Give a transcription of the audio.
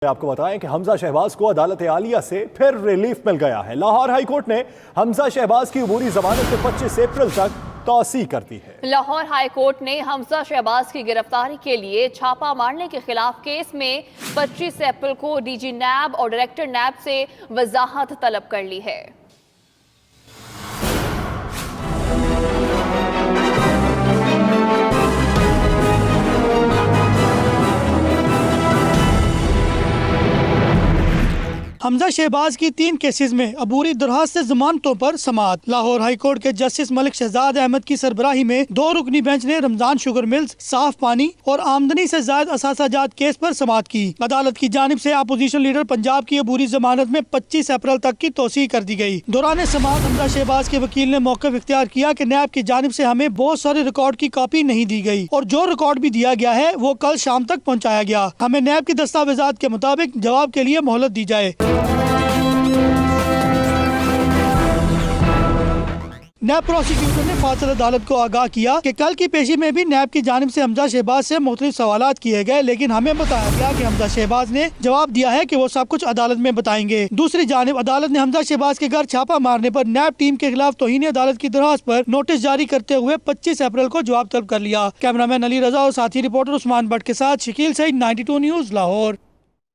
आपको बताएं कि हमजा शहबाज को अदालत आलिया से फिर रिलीफ मिल गया है। लाहौर हाई कोर्ट ने हमजा शहबाज की अबूरी जमानत 25 अप्रैल तक तौसी कर दी है। लाहौर हाई कोर्ट ने हमजा शहबाज की गिरफ्तारी के लिए छापा मारने के खिलाफ केस में 25 अप्रैल को डीजी नैब और डायरेक्टर नैब से वजाहत तलब कर ली है। हमजा शहबाज की 3 केसेस में अबूरी दरखास्त से जमानतों पर समाअत। लाहौर हाई कोर्ट के जस्टिस मलिक शहजाद अहमद की सरबराही में 2 रुकनी बेंच ने रमजान शुगर मिल्स, साफ पानी और आमदनी से जायद असासाजात केस पर समाअत की। अदालत की जानिब से अपोजिशन लीडर पंजाब की अबूरी जमानत में 25 अप्रैल तक की तौसीह कर दी गई। दौरान समाअत हमजा शहबाज के वकील ने मौक़िफ़ इख्तियार किया कि नैब की जानिब से हमें बहुत सारे रिकॉर्ड की कॉपी नहीं दी गई और जो रिकॉर्ड भी दिया गया है वो कल शाम तक पहुँचाया गया। हमें नैब की दस्तावेजात के मुताबिक जवाब के लिए मोहलत दी जाए। नैब प्रोसिक्यूटर ने फासिल अदालत को आगाह किया कि कल की पेशी में भी नैब की जानिब से हमजा शहबाज से मुख्तलिफ सवालात किए गए, लेकिन हमें बताया गया कि हमजा शहबाज ने जवाब दिया है कि वो सब कुछ अदालत में बताएंगे। दूसरी जानिब अदालत ने हमजा शहबाज के घर छापा मारने पर नैब टीम के खिलाफ तौहीन अदालत की दरखास्त पर नोटिस जारी करते हुए 25 अप्रैल को जवाब तलब कर लिया। कैमरामैन अली रजा और साथी रिपोर्टर उस्मान भट्ट के साथ शकील सईद, 92 न्यूज़, लाहौर।